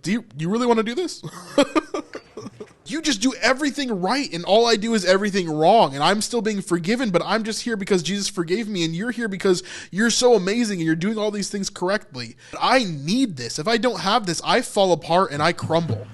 Do you really want to do this? You just do everything right, and all I do is everything wrong, and I'm still being forgiven, but I'm just here because Jesus forgave me, and you're here because you're so amazing, and you're doing all these things correctly. I need this. If I don't have this, I fall apart and I crumble.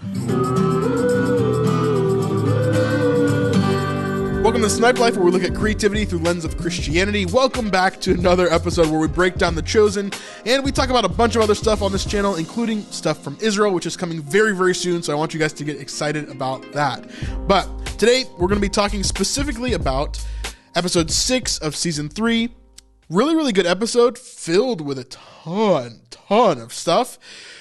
Welcome to Snipe Life, where we look at creativity through the lens of Christianity. Welcome back to another episode where we break down The Chosen, and we talk about a bunch of other stuff on this channel, including stuff from Israel, which is coming very, very soon, so I want you guys to get excited about that. But today, we're going to be talking specifically about episode 6 of season 3. Really, really good episode, filled with a ton of stuff.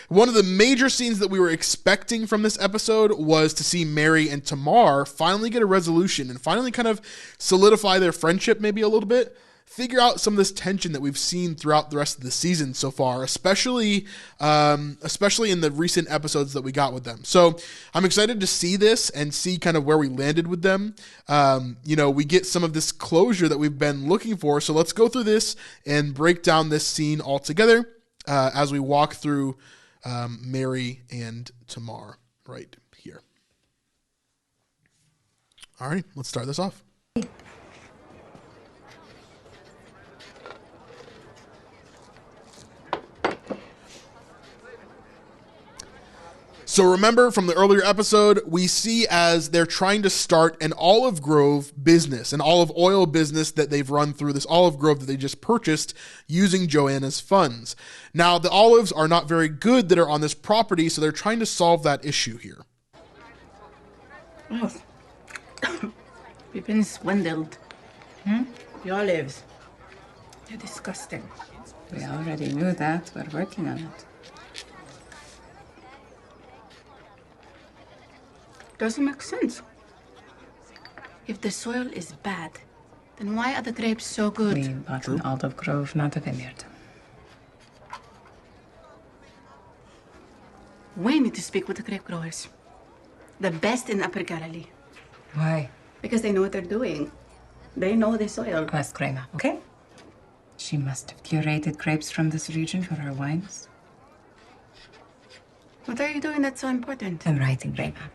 One of the major scenes that we were expecting from this episode was to see Mary and Tamar finally get a resolution and finally kind of solidify their friendship maybe a little bit, figure out some of this tension that we've seen throughout the rest of the season so far, especially in the recent episodes that we got with them. So I'm excited to see this and see kind of where we landed with them. We get some of this closure that we've been looking for. So let's go through this and break down this scene all together as we walk through Mary and Tamar right here. All right, let's start this off. So remember from the earlier episode, we see as they're trying to start an olive grove business, an olive oil business that they've run through this olive grove that they just purchased using Joanna's funds. Now, the olives are not very good that are on this property, so they're trying to solve that issue here. Oh. We've been swindled. The olives. They're disgusting. We already knew that. We're working on it. Doesn't make sense. If the soil is bad, then why are the grapes so good? We bought an olive grove, not a vineyard. We need to speak with the grape growers. The best in Upper Galilee. Why? Because they know what they're doing. They know the soil. Ask Grema, okay? She must have curated grapes from this region for her wines. What are you doing that's so important? I'm writing Grema.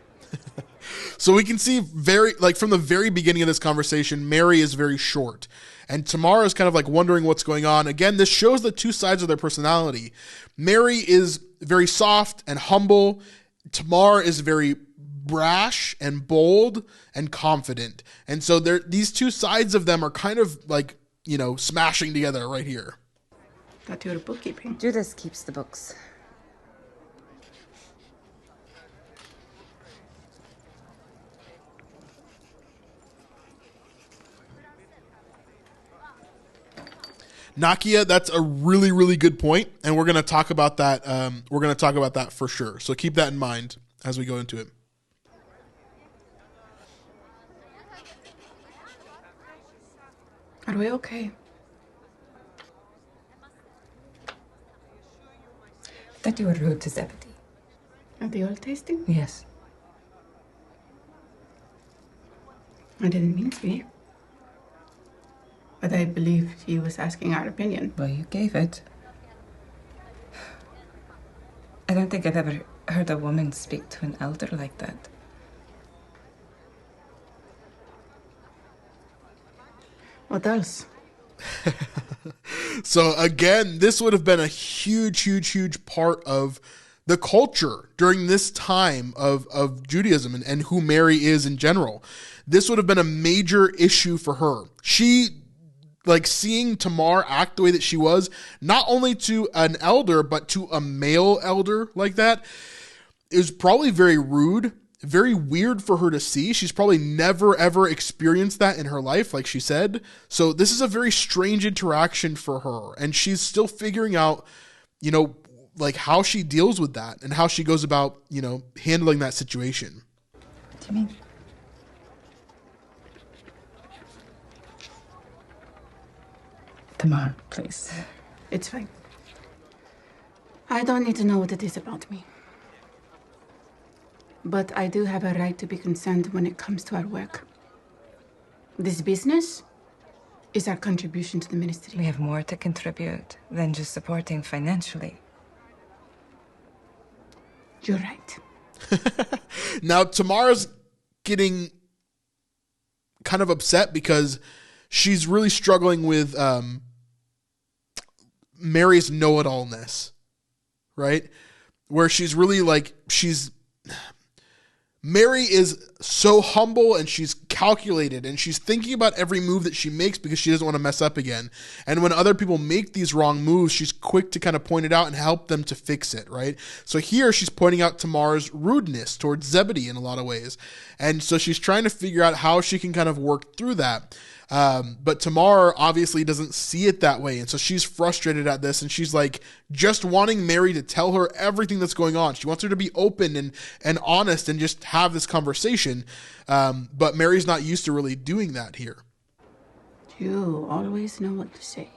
So we can see from the very beginning of this conversation, Mary is very short and Tamar is kind of like wondering what's going on. Again, this shows the two sides of their personality. Mary is very soft and humble. Tamar is very brash and bold and confident. And so these two sides of them are kind of like, smashing together right here. Thought you were bookkeeping. Judas keeps the books. Nakia, that's a really, really good point, and we're going to talk about that. We're going to talk about that for sure. So keep that in mind as we go into it. Are we okay? I thought you were rude to Zebedee. At the oil tasting? Yes. I didn't mean to be. But I believe he was asking our opinion. Well, you gave it. I don't think I've ever heard a woman speak to an elder like that. What else? So again, this would have been a huge part of the culture during this time of Judaism and who Mary is in general. This would have been a major issue for her. Seeing Tamar act the way that she was, not only to an elder, but to a male elder like that, is probably very rude, very weird for her to see. She's probably never, ever experienced that in her life, like she said. So this is a very strange interaction for her. And she's still figuring out, how she deals with that and how she goes about, handling that situation. What do you mean? Tamar, please. It's fine. I don't need to know what it is about me. But I do have a right to be concerned when it comes to our work. This business is our contribution to the ministry. We have more to contribute than just supporting financially. You're right. Now, Tamar's getting kind of upset because she's really struggling with Mary's know-it-allness, right? Where she's really like, Mary is so humble and she's calculated and she's thinking about every move that she makes because she doesn't want to mess up again. And when other people make these wrong moves, she's quick to kind of point it out and help them to fix it, right? So here she's pointing out Tamar's rudeness towards Zebedee in a lot of ways. And so she's trying to figure out how she can kind of work through that. But Tamar obviously doesn't see it that way. And so she's frustrated at this and she's like just wanting Mary to tell her everything that's going on. She wants her to be open and honest and just have this conversation. But Mary's not used to really doing that here. You always know what to say.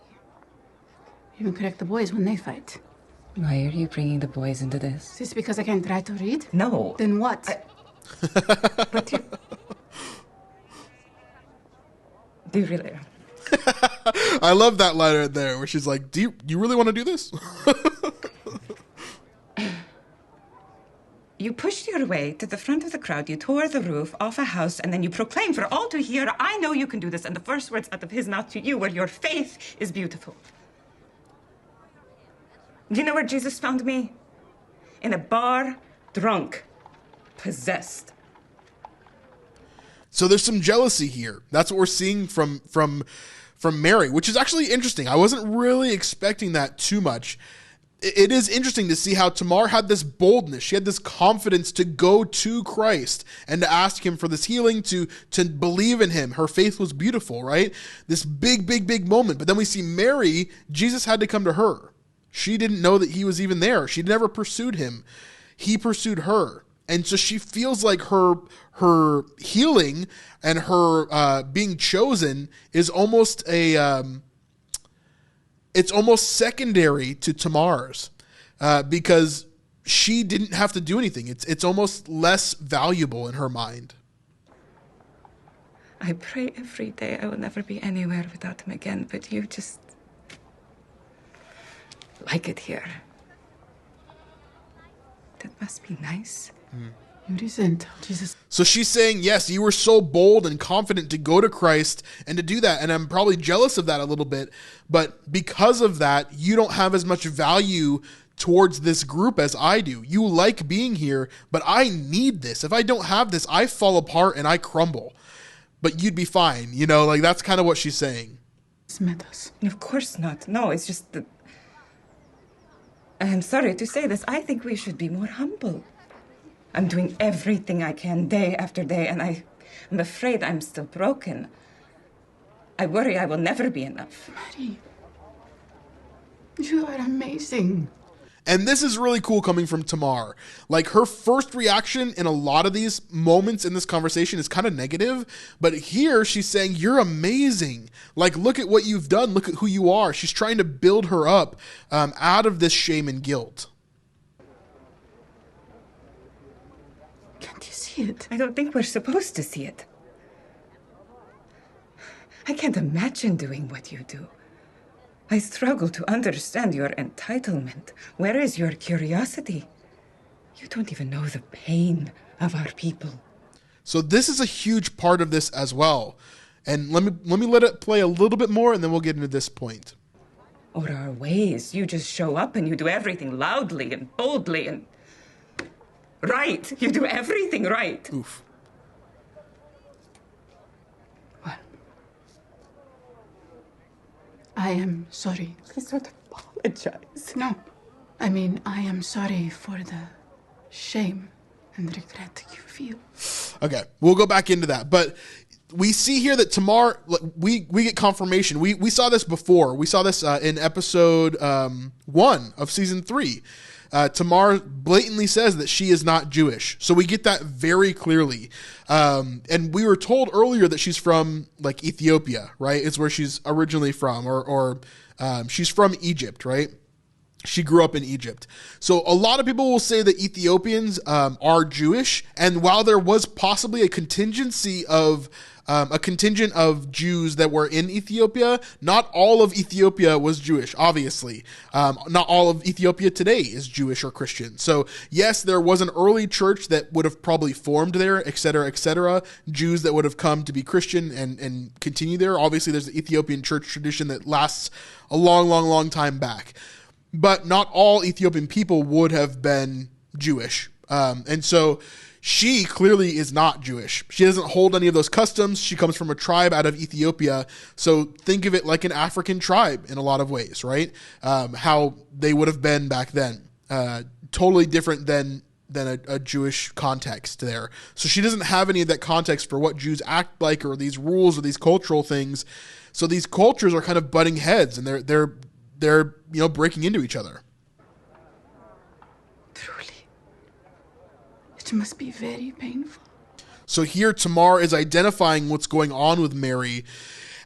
You even correct the boys when they fight. Why are you bringing the boys into this? Is this because I can't write or read? No. Then what? But you... Do you really? I love that line right there where she's like, do you really want to do this? You pushed your way to the front of the crowd, you tore the roof off a house, and then you proclaimed for all to hear, I know you can do this. And the first words out of his mouth to you were, your faith is beautiful. Do you know where Jesus found me? In a bar, drunk, possessed. So there's some jealousy here. That's what we're seeing from Mary, which is actually interesting. I wasn't really expecting that too much. It is interesting to see how Tamar had this boldness. She had this confidence to go to Christ and to ask him for this healing, to believe in him. Her faith was beautiful, right? This big moment. But then we see Mary, Jesus had to come to her. She didn't know that he was even there. She never pursued him. He pursued her. And so she feels like her healing and her being chosen is almost it's almost secondary to Tamar's because she didn't have to do anything. It's almost less valuable in her mind. I pray every day I will never be anywhere without him again, but you just like it here. That must be nice. You resent Jesus. So she's saying, yes, you were so bold and confident to go to Christ and to do that. And I'm probably jealous of that a little bit. But because of that, you don't have as much value towards this group as I do. You like being here, but I need this. If I don't have this, I fall apart and I crumble. But you'd be fine. You know, like that's kind of what she's saying. It's matters. Of course not. No, it's just that... I'm sorry to say this. I think we should be more humble. I'm doing everything I can day after day, and I'm afraid I'm still broken. I worry I will never be enough. Maddie, you are amazing. And this is really cool coming from Tamar. Like her first reaction in a lot of these moments in this conversation is kind of negative, but here she's saying, you're amazing. Like, look at what you've done. Look at who you are. She's trying to build her up out of this shame and guilt. Can't you see it? I don't think we're supposed to see it. I can't imagine doing what you do. I struggle to understand your entitlement. Where is your curiosity? You don't even know the pain of our people. So this is a huge part of this as well. And let me let it play a little bit more, and then we'll get into this point. Or our ways. You just show up and you do everything loudly and boldly and... right. You do everything right. Oof. Well, I am sorry. Please don't apologize. No, I mean, I am sorry for the shame and regret you feel. Okay, we'll go back into that. But we see here that Tamar, we get confirmation. We saw this before. We saw this in episode 1 of season 3. Tamar blatantly says that she is not Jewish. So we get that very clearly. And we were told earlier that she's from like Ethiopia, right? It's where she's originally from, or she's from Egypt, right? She grew up in Egypt. So a lot of people will say that Ethiopians are Jewish. And while there was possibly a contingent of Jews that were in Ethiopia, not all of Ethiopia was Jewish, obviously. Not all of Ethiopia today is Jewish or Christian. So yes, there was an early church that would have probably formed there, et cetera, et cetera. Jews that would have come to be Christian and continue there. Obviously, there's the Ethiopian church tradition that lasts a long, long, long time back. But not all Ethiopian people would have been Jewish. And so she clearly is not Jewish. She doesn't hold any of those customs. She comes from a tribe out of Ethiopia. So think of it like an African tribe in a lot of ways, right? How they would have been back then. Totally different than a Jewish context there. So she doesn't have any of that context for what Jews act like or these rules or these cultural things. So these cultures are kind of butting heads, and they're breaking into each other. Truly, it must be very painful. So here Tamar is identifying what's going on with Mary,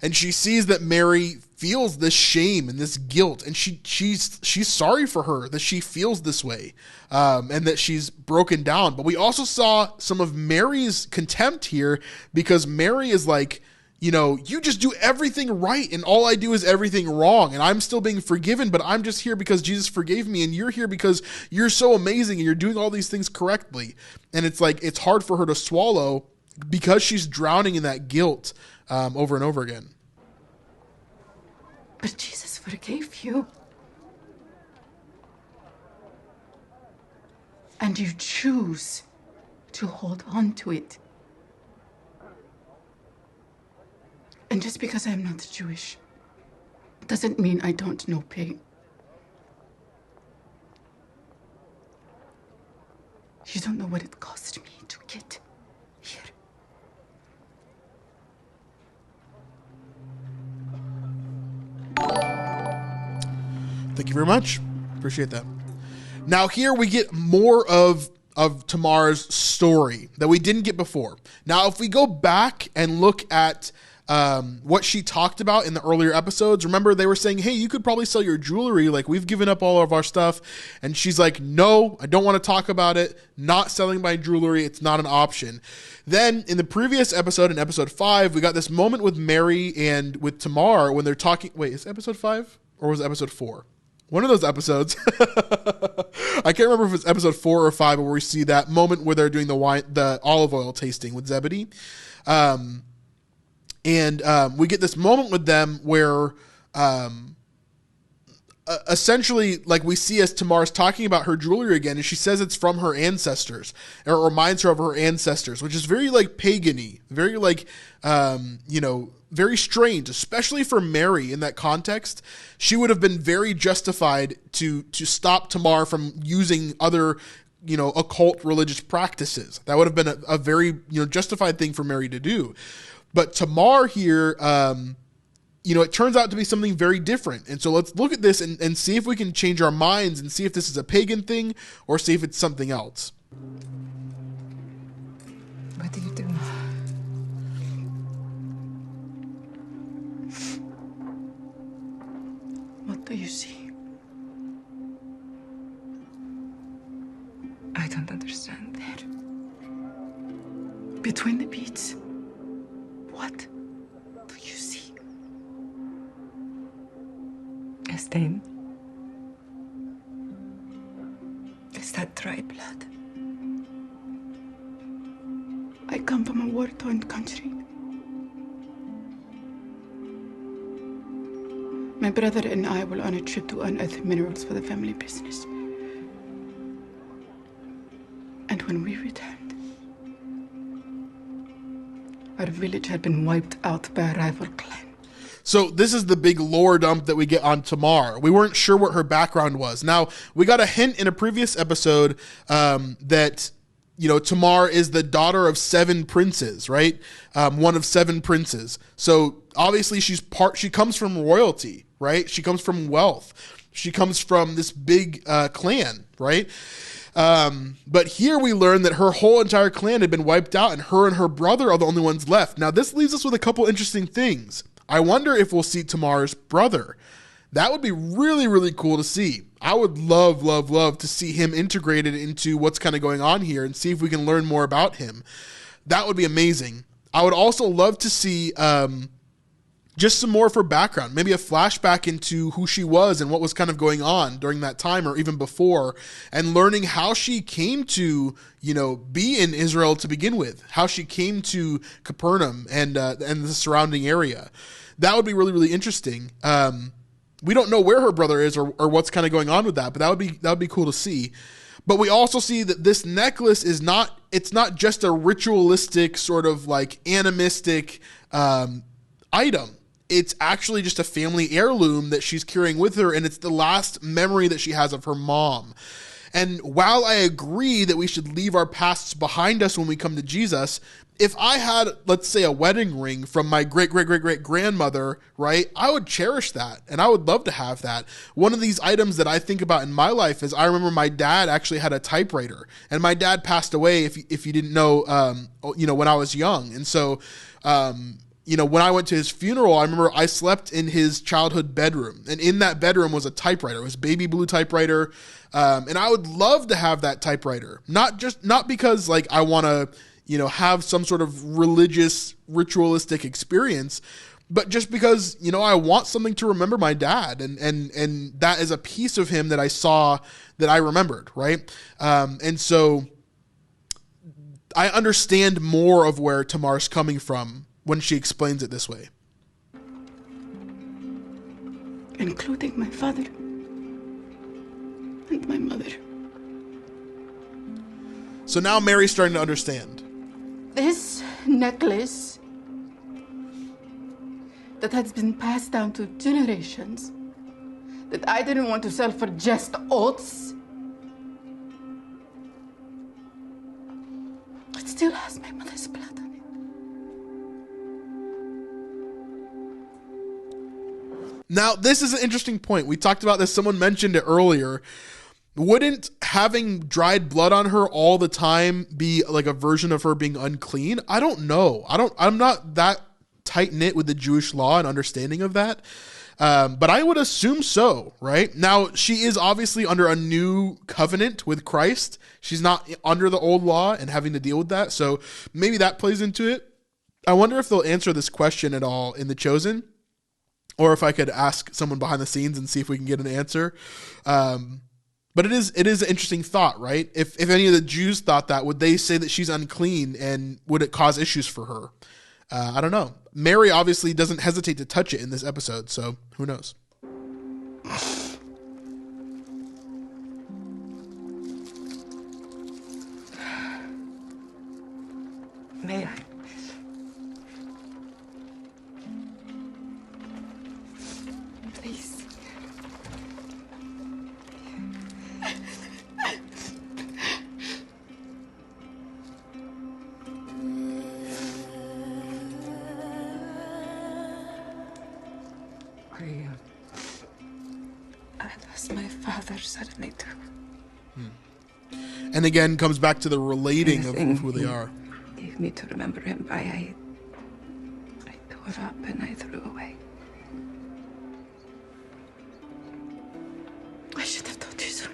and she sees that Mary feels this shame and this guilt, and she's sorry for her that she feels this way, and that she's broken down. But we also saw some of Mary's contempt here, because Mary is like, you just do everything right and all I do is everything wrong, and I'm still being forgiven, but I'm just here because Jesus forgave me, and you're here because you're so amazing and you're doing all these things correctly. And it's like, it's hard for her to swallow because she's drowning in that guilt over and over again. But Jesus forgave you. And you choose to hold on to it. And just because I'm not Jewish doesn't mean I don't know pain. You don't know what it cost me to get here. Thank you very much. Appreciate that. Now here we get more of Tamar's story that we didn't get before. Now, if we go back and look at what she talked about in the earlier episodes, remember they were saying, hey, you could probably sell your jewelry. Like, we've given up all of our stuff. And she's like, no, I don't want to talk about it. Not selling my jewelry. It's not an option. Then in the previous episode, in episode 5, we got this moment with Mary and with Tamar when they're talking. Wait, is it episode 5 or was it episode 4? One of those episodes. I can't remember if it's episode 4 or 5 where we see that moment where they're doing the olive oil tasting with Zebedee. And we get this moment with them where essentially, like, we see as Tamar's talking about her jewelry again, and she says it's from her ancestors, or it reminds her of her ancestors, which is very, like, pagan-y, very, like, very strange, especially for Mary in that context. She would have been very justified to stop Tamar from using other, occult religious practices. That would have been a very, justified thing for Mary to do. But Tamar here, it turns out to be something very different. And so let's look at this and see if we can change our minds and see if this is a pagan thing or see if it's something else. What do you do? What do you see? I don't understand. There. Between the beads. What do you see? A stain? Is that dry blood? I come from a war-torn country. My brother and I were on a trip to unearth minerals for the family business. And when we returned, our village had been wiped out by a rival clan. So this is the big lore dump that we get on Tamar. We weren't sure what her background was. Now, we got a hint in a previous episode that, Tamar is the daughter of 7 princes, right? One of 7 princes. So obviously she comes from royalty, right? She comes from wealth. She comes from this big clan, right? But here we learn that her whole entire clan had been wiped out and her brother are the only ones left. Now, this leaves us with a couple interesting things. I wonder if we'll see Tamar's brother. That would be really, really cool to see. I would love to see him integrated into what's kind of going on here and see if we can learn more about him. That would be amazing. I would also love to see just some more of her background, maybe a flashback into who she was and what was kind of going on during that time or even before, and learning how she came to, be in Israel to begin with, how she came to Capernaum and the surrounding area. That would be really, really interesting. We don't know where her brother is or what's kind of going on with that, but that would be cool to see. But we also see that this necklace it's not just a ritualistic sort of like animistic item. It's actually just a family heirloom that she's carrying with her, and it's the last memory that she has of her mom. And while I agree that we should leave our pasts behind us when we come to Jesus, if I had, let's say, a wedding ring from my great-great-great-great-grandmother, right, I would cherish that, and I would love to have that. One of these items that I think about in my life is I remember my dad actually had a typewriter, and my dad passed away, if you didn't know, when I was young. And so, when I went to his funeral, I remember I slept in his childhood bedroom, and in that bedroom was a typewriter. It was a baby blue typewriter, and I would love to have that typewriter. Not because like I want to, have some sort of religious, ritualistic experience, but just because, I want something to remember my dad, and that is a piece of him that I saw that I remembered, right? And so I understand more of where Tamar's coming from when she explains it this way. Including my father and my mother. So now Mary's starting to understand. This necklace that has been passed down to generations, that I didn't want to sell for just oats, it still has my mother's blood on it. Now, this is an interesting point. We talked about this. Someone mentioned it earlier. Wouldn't having dried blood on her all the time be like a version of her being unclean? I don't know. I'm not that tight-knit with the Jewish law and understanding of that. But I would assume so, right? Now, she is obviously under a new covenant with Christ. She's not under the old law and having to deal with that. So maybe that plays into it. I wonder if they'll answer this question at all in The Chosen, or if I could ask someone behind the scenes and see if we can get an answer. But it is an interesting thought, right? If any of the Jews thought that, would they say that she's unclean, and would it cause issues for her? I don't know. Mary obviously doesn't hesitate to touch it in this episode, so who knows? May I? Please. I lost my father suddenly too. And again, comes back to the relating of who they are. Gave me to remember him by, I tore up and I threw away. I should have told you sooner.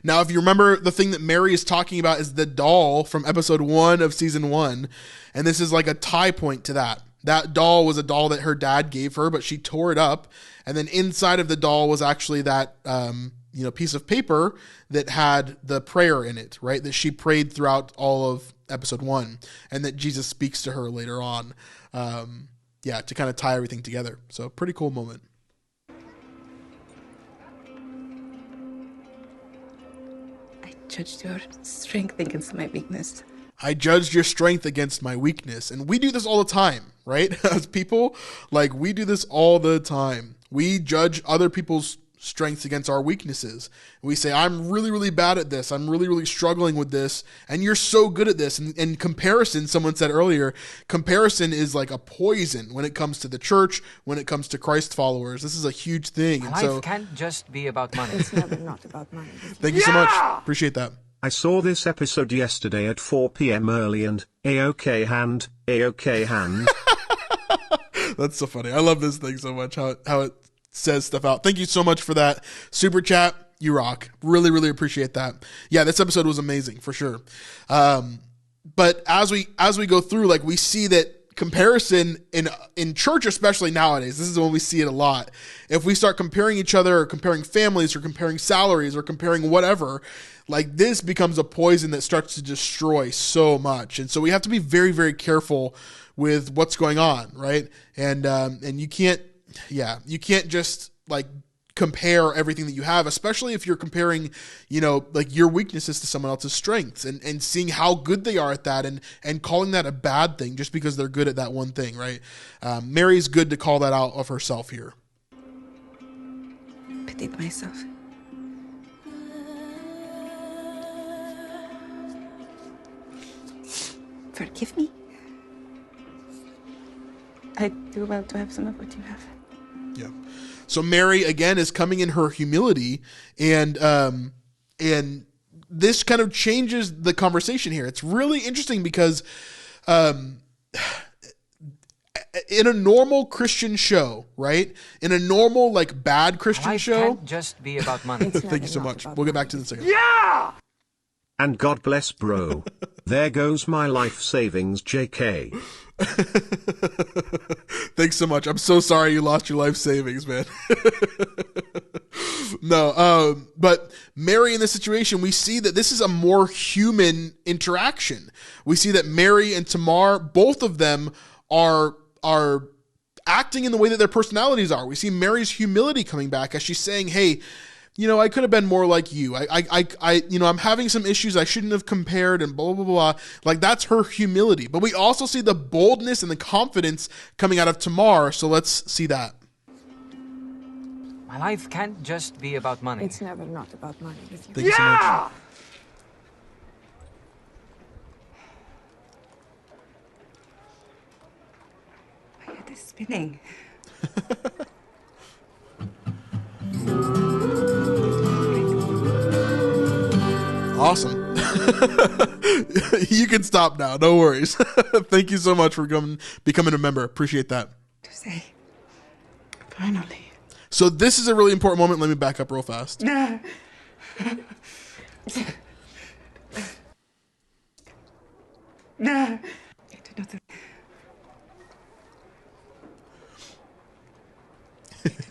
Now, if you remember, the thing that Mary is talking about is the doll from episode 1 of season 1. And this is like a tie point to that. That doll was a doll that her dad gave her, but she tore it up. And then inside of the doll was actually that, piece of paper that had the prayer in it, right? That she prayed throughout all of episode 1, and that Jesus speaks to her later on. To kind of tie everything together. So pretty cool moment. I judged your strength against my weakness. I judged your strength against my weakness. And we do this all the time, right? As people, like, we do this all the time. We judge other people's strengths against our weaknesses. We say, I'm really, really bad at this. I'm really, really struggling with this. And you're so good at this. And comparison, someone said earlier, comparison is like a poison when it comes to the church, when it comes to Christ followers. This is a huge thing. And Life can't just be about money. It's never not about money. Thank you so much. Appreciate that. I saw this episode yesterday at 4 p.m. early and A-OK hand. That's so funny. I love this thing so much, how it says stuff out. Thank you so much for that super chat. You rock. Really, really appreciate that. Yeah, this episode was amazing for sure. But as we go through, like, we see that comparison in church, especially nowadays, this is when we see it a lot. If we start comparing each other, or comparing families, or comparing salaries, or comparing whatever, like, this becomes a poison that starts to destroy so much. And so we have to be very, very careful with what's going on, right? And you can't just like compare everything that you have, especially if you're comparing, like, your weaknesses to someone else's strengths, and seeing how good they are at that, and calling that a bad thing just because they're good at that one thing, right? Mary's good to call that out of herself here. Pitied myself. Forgive me. I do well to have some of what you have. Yeah. So Mary, again, is coming in her humility, and this kind of changes the conversation here. It's really interesting because in a normal Christian show, right? In a normal, like, bad Christian Life show. can't just be about money. Thank you so much. We'll get back to this in a second. Yeah! And God bless bro. There goes my life savings, JK. Thanks so much. I'm so sorry you lost your life savings, man. No, but Mary, in this situation, we see that this is a more human interaction. We see that Mary and Tamar, both of them are acting in the way that their personalities are. We see Mary's humility coming back as she's saying, hey, I could have been more like you. I'm having some issues. I shouldn't have compared, and blah, blah, blah. Like, that's her humility. But we also see the boldness and the confidence coming out of Tamar. So let's see that. My life can't just be about money. It's never not about money with you. Thank you so much. My head is spinning. Awesome. You can stop now. No worries. Thank you so much for becoming a member. Appreciate that. To say. Finally. So this is a really important moment. Let me back up real fast. I do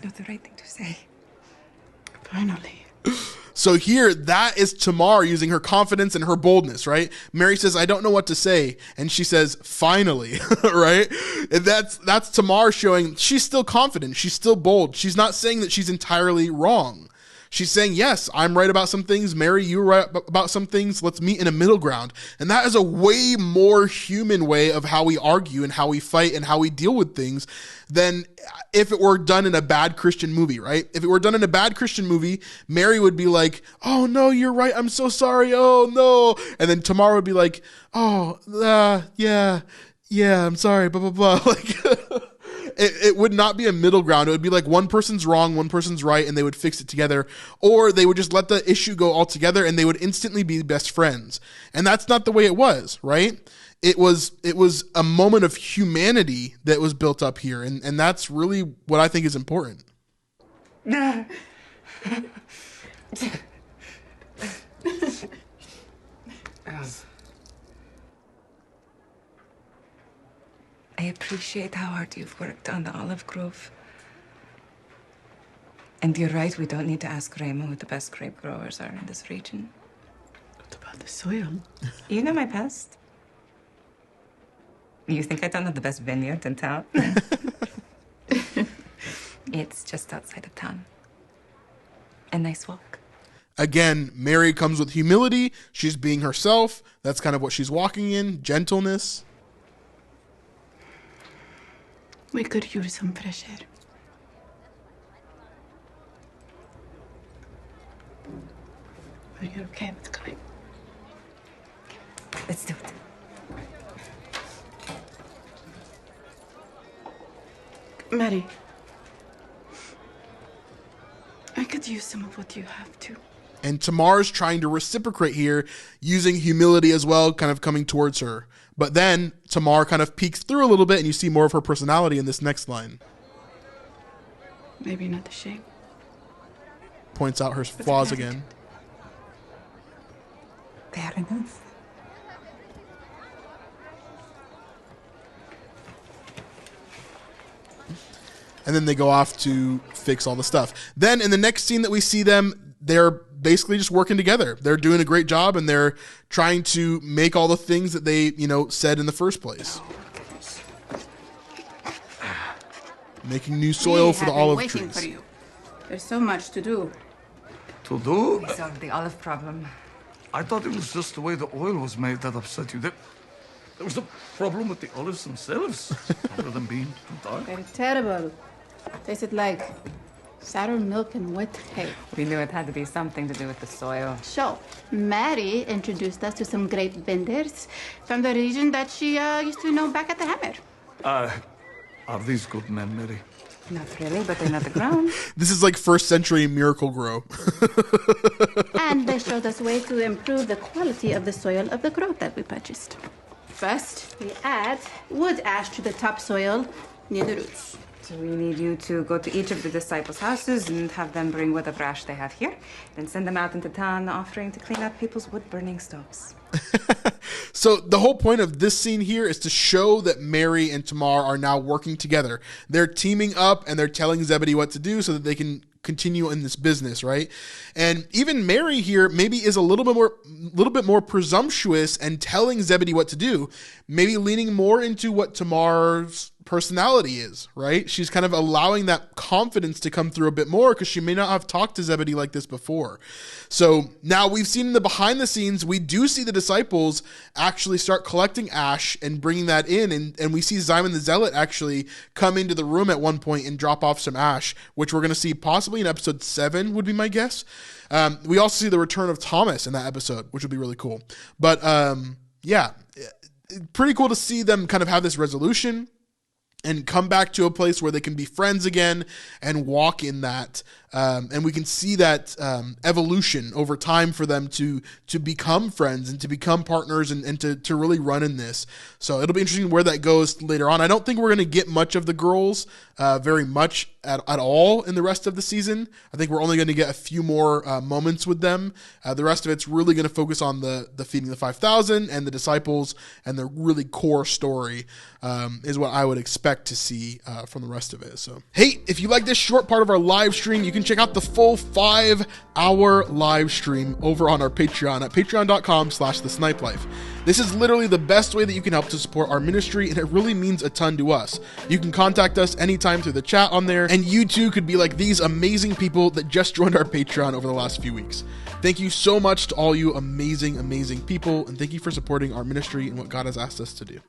not the right thing to say. Finally. So here, that is Tamar using her confidence and her boldness, right? Mary says, I don't know what to say. And she says, finally, right? And that's Tamar showing she's still confident. She's still bold. She's not saying that she's entirely wrong. She's saying, yes, I'm right about some things. Mary, you're right about some things. Let's meet in a middle ground. And that is a way more human way of how we argue and how we fight and how we deal with things than if it were done in a bad Christian movie, right? If it were done in a bad Christian movie, Mary would be like, oh, no, you're right. I'm so sorry. Oh, no. And then Tamar would be like, oh, yeah, I'm sorry, blah, blah, blah. Like, it would not be a middle ground. It would be like one person's wrong, one person's right, and they would fix it together. Or they would just let the issue go altogether and they would instantly be best friends. And that's not the way it was, right? It was a moment of humanity that was built up here. And that's really what I think is important. I appreciate how hard you've worked on the olive grove. And you're right, we don't need to ask Raymond who the best grape growers are in this region. What about the soil? You know my past. You think I don't know the best vineyard in town? It's just outside of town. A nice walk. Again, Mary comes with humility. She's being herself. That's kind of what she's walking in. Gentleness. We could use some fresh air. Are you okay with going? Let's do it. Mary, I could use some of what you have too. And Tamar's trying to reciprocate here, using humility as well, kind of coming towards her. But then Tamar kind of peeks through a little bit, and you see more of her personality in this next line. Maybe not the shape, points out her flaws again. Fair enough. And then they go off to fix all the stuff. Then in the next scene that we see them, they're basically just working together. They're doing a great job, and they're trying to make all the things that they, said in the first place. Making new soil for the olive waiting trees. for you. There's so much to do. To do? We solved the olive problem. I thought it was just the way the oil was made that upset you. There was a problem with the olives themselves, other than being too dark. They're terrible. Tasted like sour milk and wet hay. We knew it had to be something to do with the soil. So, Mary introduced us to some great vendors from the region that she used to know back at the Hammer. Are these good men, Mary? Not really, but they're not the ground. This is like first century Miracle Grow. And they showed us ways to improve the quality of the soil of the growth that we purchased. First, we add wood ash to the topsoil near the roots. So we need you to go to each of the disciples' houses and have them bring whatever ash they have here, then send them out into town offering to clean up people's wood-burning stoves. So the whole point of this scene here is to show that Mary and Tamar are now working together. They're teaming up and they're telling Zebedee what to do so that they can continue in this business, right? And even Mary here maybe is a little bit more presumptuous and telling Zebedee what to do, maybe leaning more into what Tamar's personality is, right? She's kind of allowing that confidence to come through a bit more because she may not have talked to Zebedee like this before. So now we've seen in the behind the scenes, we do see the disciples actually start collecting ash and bringing that in. And we see Simon the Zealot actually come into the room at one point and drop off some ash, which we're going to see possibly in episode 7 would be my guess. We also see the return of Thomas in that episode, which would be really cool. But yeah, pretty cool to see them kind of have this resolution and come back to a place where they can be friends again and walk in that. And we can see that evolution over time for them to become friends and to become partners and to really run in this. So it'll be interesting where that goes later on. I don't think we're going to get much of the girls very much at all in the rest of the season. I think we're only going to get a few more moments with them. The rest of it's really going to focus on the feeding the 5,000 and the disciples, and the really core story is what I would expect to see from the rest of it. So, hey, if you like this short part of our live stream, you can check out the full 5-hour live stream over on our Patreon at patreon.com/thesnipelife. This is literally the best way that you can help to support our ministry, and it really means a ton to us. You can contact us anytime through the chat on there, and you too could be like these amazing people that just joined our Patreon over the last few weeks. Thank you so much to all you amazing, amazing people, and thank you for supporting our ministry and what God has asked us to do.